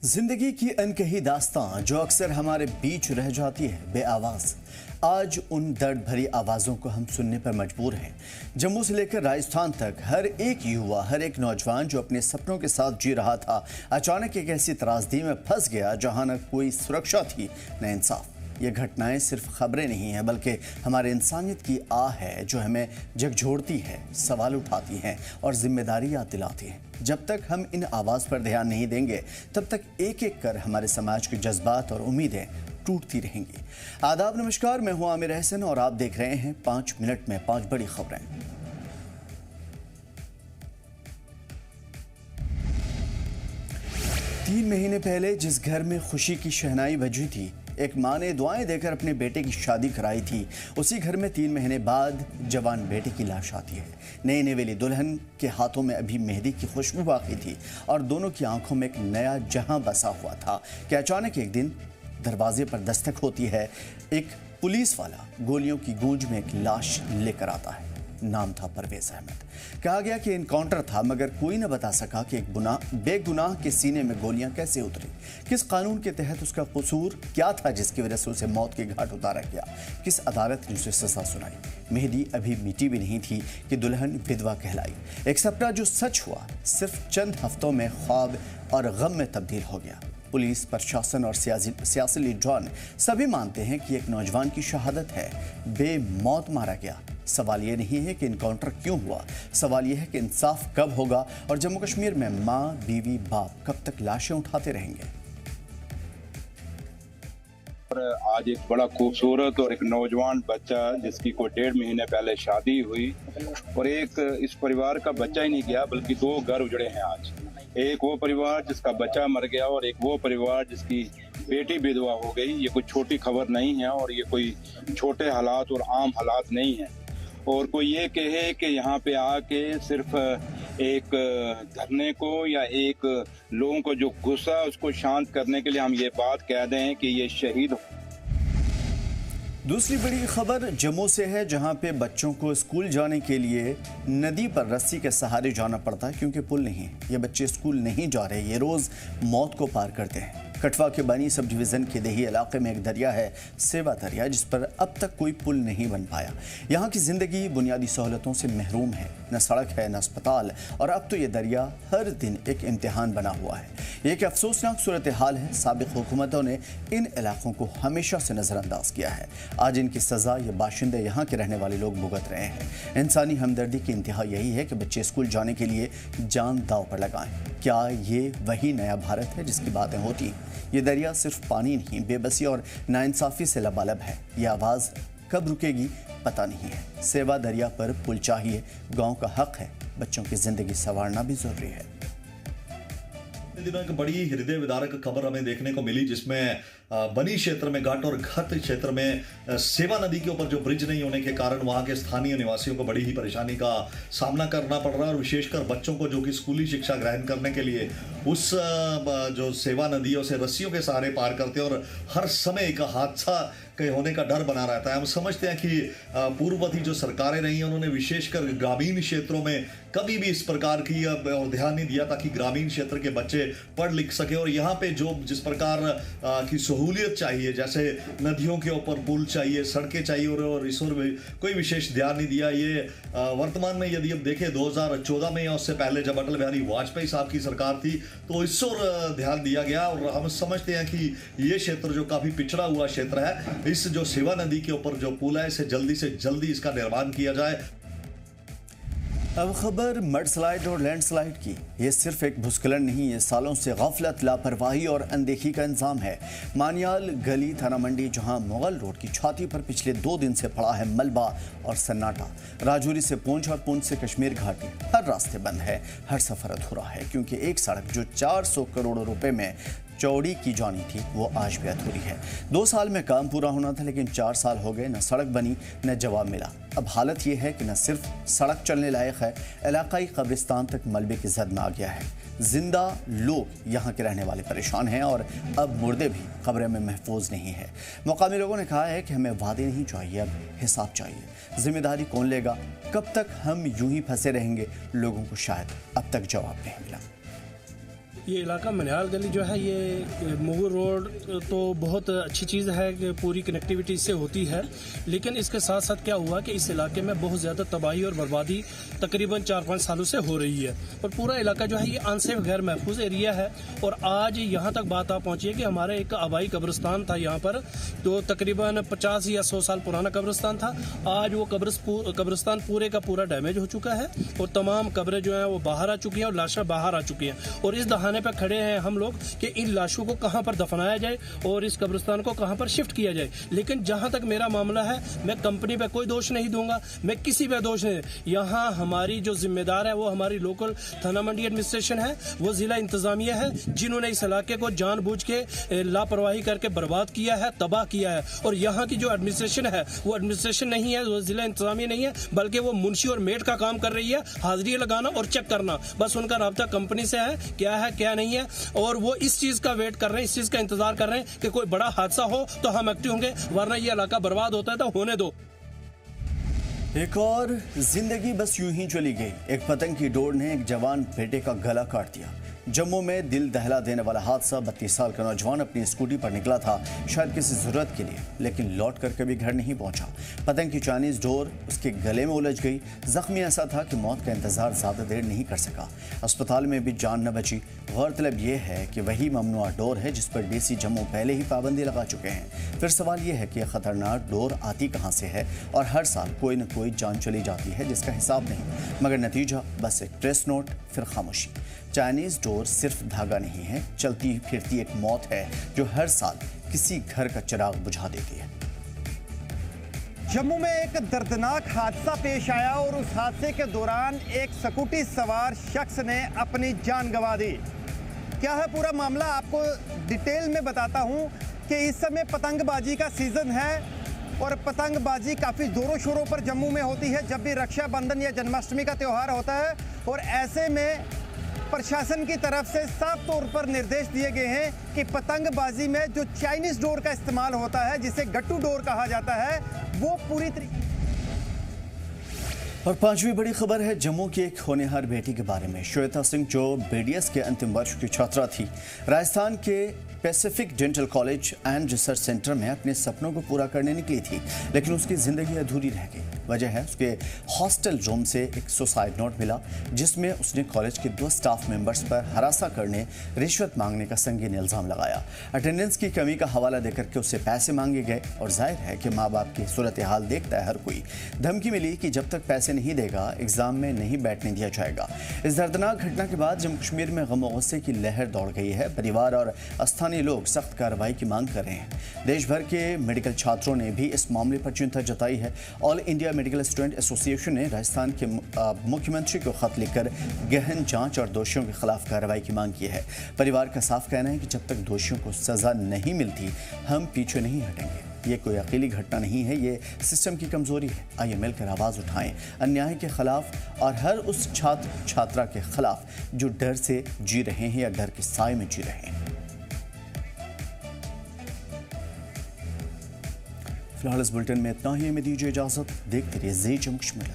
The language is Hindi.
जिंदगी की अनकही दास्तां जो अक्सर हमारे बीच रह जाती है बेआवाज। आज उन दर्द भरी आवाज़ों को हम सुनने पर मजबूर हैं। जम्मू से लेकर राजस्थान तक हर एक युवा, हर एक नौजवान जो अपने सपनों के साथ जी रहा था, अचानक एक ऐसी त्रासदी में फंस गया जहां न कोई सुरक्षा थी न इंसाफ। ये घटनाएं सिर्फ खबरें नहीं हैं, बल्कि हमारे इंसानियत की आह है जो हमें झकझोरती है, सवाल उठाती हैं और जिम्मेदारी याद दिलाती हैं। जब तक हम इन आवाज़ पर ध्यान नहीं देंगे, तब तक एक एक कर हमारे समाज के जज्बात और उम्मीदें टूटती रहेंगी। आदाब, नमस्कार, मैं हूं आमिर अहसन और आप देख रहे हैं 5 मिनट में 5 बड़ी खबरें। 3 महीने पहले जिस घर में खुशी की शहनाई बजी थी, एक माँ ने दुआएं देकर अपने बेटे की शादी कराई थी, उसी घर में 3 महीने बाद जवान बेटे की लाश आती है। नई नवेली दुल्हन के हाथों में अभी मेहंदी की खुशबू बाकी थी और दोनों की आंखों में एक नया जहां बसा हुआ था कि अचानक एक दिन दरवाजे पर दस्तक होती है। एक पुलिस वाला गोलियों की गूंज में एक लाश लेकर आता है। नाम था परवेज अहमद। कहा गया कि इनकाउंटर था, मगर कोई न बता सका कि एक बेगुनाह के सीने में गोलियां कैसे उतरी, किस कानून के तहत उसका कसूर क्या था जिसकी वजह से उसे मौत के घाट उतारा गया, किस अदालत ने उसे सजा सुनाई। मेहंदी अभी मिटी भी नहीं थी कि दुल्हन विधवा कहलाई। एक सपना जो सच हुआ, सिर्फ चंद हफ्तों में ख्वाब और गम में तब्दील हो गया। पुलिस, प्रशासन और सियासी लीडरान सभी मानते हैं कि एक नौजवान की शहादत है, बेमौत मारा गया। सवाल ये नहीं है कि इनकाउंटर क्यों हुआ, सवाल यह है कि इंसाफ कब होगा और जम्मू कश्मीर में माँ, बीवी, बाप कब तक लाशें उठाते रहेंगे। और आज एक बड़ा खूबसूरत और एक नौजवान बच्चा जिसकी कोई 1.5 महीने पहले शादी हुई और एक इस परिवार का बच्चा ही नहीं गया बल्कि 2 घर उजड़े हैं आज। एक वो परिवार जिसका बच्चा मर गया और एक वो परिवार जिसकी बेटी विधवा हो गई। ये कोई छोटी खबर नहीं है और ये कोई छोटे हालात और आम हालात नहीं है। और कोई ये कहे कि यहाँ पे आके सिर्फ एक धरने को या एक लोगों को जो गुस्सा है उसको शांत करने के लिए हम ये बात कह दें कि ये शहीद। दूसरी बड़ी खबर जम्मू से है, जहां पे बच्चों को स्कूल जाने के लिए नदी पर रस्सी के सहारे जाना पड़ता है क्योंकि पुल नहीं है। ये बच्चे स्कूल नहीं जा रहे, ये रोज मौत को पार करते हैं। कठवा के बनी सब डिवीज़न के देही इलाके में एक दरिया है, सेवा दरिया, जिस पर अब तक कोई पुल नहीं बन पाया। यहाँ की ज़िंदगी बुनियादी सहूलतों से महरूम है, न सड़क है न अस्पताल, और अब तो ये दरिया हर दिन एक इम्तिहान बना हुआ है। ये एक अफसोसनाक सूरत हाल है। साबिक हुकूमतों ने इन इलाकों को हमेशा से नज़रअंदाज किया है। आज इनकी सज़ा ये बाशिंदे यहाँ के रहने वाले लोग भुगत रहे हैं। इंसानी हमदर्दी की इंतहा यही है कि बच्चे स्कूल जाने के लिए जान दांव पर लगाएं। क्या ये वही नया भारत है जिसकी बातें होती? ये दरिया सिर्फ पानी नहीं, बेबसी और नाइंसाफी से लबालब है। ये आवाज़ कब रुकेगी पता नहीं है। सेवा दरिया पर पुल चाहिए, गांव का हक है, बच्चों की जिंदगी संवारना भी जरूरी है। दिनों एक बड़ी हृदय विदारक खबर हमें देखने को मिली, जिसमें बनी क्षेत्र में, घाट और घाट क्षेत्र में सेवा नदी के ऊपर जो ब्रिज नहीं होने के कारण वहां के स्थानीय निवासियों को बड़ी ही परेशानी का सामना करना पड़ रहा है। और विशेषकर बच्चों को जो कि स्कूली शिक्षा ग्रहण करने के लिए उस जो सेवा नदी है उसे रस्सियों के सहारे पार करते हैं और हर समय एक हादसा के होने का डर बना रहता है। हम समझते हैं कि पूर्ववर्ती जो सरकारें रही हैं उन्होंने विशेषकर ग्रामीण क्षेत्रों में कभी भी इस प्रकार की और ध्यान नहीं दिया ताकि ग्रामीण क्षेत्र के बच्चे पढ़ लिख सके। और यहाँ पे जो जिस प्रकार की सहूलियत चाहिए, जैसे नदियों के ऊपर पुल चाहिए, सड़कें चाहिए, और इस ओर कोई विशेष ध्यान नहीं दिया। ये वर्तमान में यदि हम देखें 2014 में या उससे पहले जब अटल बिहारी वाजपेयी साहब की सरकार थी तो इस ओर ध्यान दिया गया। और हम समझते हैं कि ये क्षेत्र जो काफ़ी पिछड़ा हुआ क्षेत्र है, इस जो सेवा नदी के ऊपर जो पुल है इसे जल्दी से जल्दी इसका निर्माण किया जाए। अब खबर मडस्लाइड और लैंडस्लाइड की। ये सिर्फ एक भूस्खलन नहीं, ये सालों से गफलत, लापरवाही और अनदेखी का इंजाम है। मानियाल गली थाना मंडी, जहां मुगल रोड की छाती पर पिछले 2 दिन से पड़ा है मलबा और सन्नाटा। राजौरी से पूंछ और पूंछ से कश्मीर घाटी, हर रास्ते बंद है, हर सफर अधूरा है, क्योंकि एक सड़क जो 400 करोड़ रुपए में चौड़ी की जानी थी वो आज भी अधूरी है। 2 साल में काम पूरा होना था, लेकिन 4 साल हो गए, न सड़क बनी न जवाब मिला। अब हालत ये है कि न सिर्फ सड़क चलने लायक है, इलाकाई कब्रिस्तान तक मलबे की जद में आ गया है। जिंदा लोग यहाँ के रहने वाले परेशान हैं और अब मुर्दे भी कब्र में महफूज नहीं है। मुकामी लोगों ने कहा है कि हमें वादे नहीं चाहिए, अब हिसाब चाहिए। जिम्मेदारी कौन लेगा? कब तक हम यूं ही फंसे रहेंगे? लोगों को शायद अब तक जवाब नहीं मिला। ये इलाका मनिहाल गली जो है ये मुगल रोड तो बहुत अच्छी चीज़ है कि पूरी कनेक्टिविटी इससे होती है, लेकिन इसके साथ साथ क्या हुआ कि इस इलाके में बहुत ज़्यादा तबाही और बर्बादी तकरीबन 4-5 सालों से हो रही है और पूरा इलाका जो है ये अनसेफ गैर महफूज एरिया है। और आज यहाँ तक बात आ पहुँची है कि हमारे एक आबाई कब्रिस्तान था यहाँ पर, तो तकरीबन 50 या 100 साल पुराना कब्रिस्तान था। आज वो कब्रिस्तान पूरे का पूरा डैमेज हो चुका है और तमाम कब्रें जो हैं वो बाहर आ चुकी हैं और लाशें बाहर आ चुकी हैं। और इस दहाने पर खड़े हैं हम लोग कि इन लाशों को कहां पर दफनाया जाए और इस कब्रिस्तान को कहां पर शिफ्ट किया जाए। लेकिन जहां तक मेरा मामला है, मैं कंपनी पे कोई दोष नहीं दूंगा, मैं किसी पे दोष नहीं। यहाँ हमारी जो जिम्मेदार है वो हमारी लोकल थाना मंडी एडमिनिस्ट्रेशन है, वो जिला इंतजामिया है, जिन्होंने इस इलाके को जानबूझ के लापरवाही करके बर्बाद किया है, तबाह किया है। और यहाँ की जो एडमिनिस्ट्रेशन है वो एडमिनिस्ट्रेशन नहीं है, वो जिला इंतजामिया नहीं है, बल्कि वो मुंशी और मेट का काम कर रही है, हाजिरी लगाना और चेक करना। बस उनका राब्ता कंपनी से है क्या नहीं है, और वो इस चीज का वेट कर रहे हैं, इस चीज का इंतजार कर रहे हैं कि कोई बड़ा हादसा हो तो हम एक्टिव होंगे, वरना ये इलाका बर्बाद होता है तो होने दो। एक और जिंदगी बस यूं ही चली गई। एक पतंग की डोर ने एक जवान बेटे का गला काट दिया। जम्मू में दिल दहला देने वाला हादसा। 32 साल का नौजवान अपनी स्कूटी पर निकला था, शायद किसी जरूरत के लिए, लेकिन लौट कर कभी घर नहीं पहुंचा। पतंग की चाइनीज डोर उसके गले में उलझ गई। जख्मी ऐसा था कि मौत का इंतजार ज्यादा देर नहीं कर सका। अस्पताल में भी जान न बची। गौरतलब यह है कि वही ममनुआ डोर है जिस पर डीसी जम्मू पहले ही पाबंदी लगा चुके हैं। फिर सवाल यह है कि यह खतरनाक डोर आती कहां से है, और हर साल कोई न कोई जान चली जाती है जिसका हिसाब नहीं, मगर नतीजा बस एक प्रेस नोट, फिर खामोशी। चाइनीज डोर सिर्फ धागा नहीं है, चलती फिरती एक मौत है जो हर साल किसी घर का चिराग बुझा देती है। जम्मू में एक दर्दनाक हादसा पेश आया और उस हादसे के दौरान एक स्कूटी सवार शख्स ने अपनी जान गंवा दी। क्या है पूरा मामला, आपको डिटेल में बताता हूं कि इस समय पतंगबाजी का सीजन है और पतंगबाजी काफ़ी ज़ोरों शोरों पर जम्मू में होती है जब भी रक्षाबंधन या जन्माष्टमी का त्यौहार होता है। और ऐसे में प्रशासन की तरफ से साफ तौर पर निर्देश दिए गए हैं कि पतंगबाजी में जो चाइनीज डोर का इस्तेमाल होता है, जिसे गट्टू डोर कहा जाता है, वो पूरी तरीके। और पांचवी बड़ी खबर है जम्मू की एक होनहार बेटी के बारे में। श्वेता सिंह जो BDS के अंतिम वर्ष की छात्रा थी, राजस्थान के Pacific dental college and research centre में अपने सपनों को पूरा करने निकली थी, लेकिन उसकी जिंदगी अधूरी रह गई। वजह है उसके हॉस्टल रूम से एक सुसाइड नोट मिला जिसमें उसने कॉलेज के 2 स्टाफ मेंबर्स पर हरासा करने, रिश्वत मांगने का संगीन इल्जाम लगाया। अटेंडेंस की कमी का हवाला देकर के उससे पैसे मांगे गए, और जाहिर है कि माँ बाप की सूरत हाल देखता है हर कोई। धमकी मिली कि जब तक पैसे नहीं देगा एग्जाम में नहीं बैठने दिया जाएगा। इस दर्दनाक घटना के बाद जम्मू कश्मीर में गम और गुस्से की लहर दौड़ गई है। परिवार और स्थानीय लोग सख्त कार्रवाई की मांग कर रहे हैं। देश भर के मेडिकल छात्रों ने भी इस मामले पर चिंता जताई है। All India medical student association ने राजस्थान के मुख्यमंत्री को खत लिखकर गहन जांच और दोषियों के खिलाफ कार्रवाई की मांग की है। परिवार का साफ कहना है कि जब तक दोषियों को सजा नहीं मिलती हम पीछे नहीं हटेंगे। ये कोई अकेली घटना नहीं है, ये सिस्टम की कमजोरी है। आइए मिलकर आवाज उठाएं अन्याय के खिलाफ और हर उस छात्र छात्रा के खिलाफ जो डर से जी रहे हैं या डर के साए में जी रहे हैं। फिलहाल इस बुलेटिन में इतना ही। हमें दीजिए इजाजत। देखते रहिए जी जम्मू कश्मीर।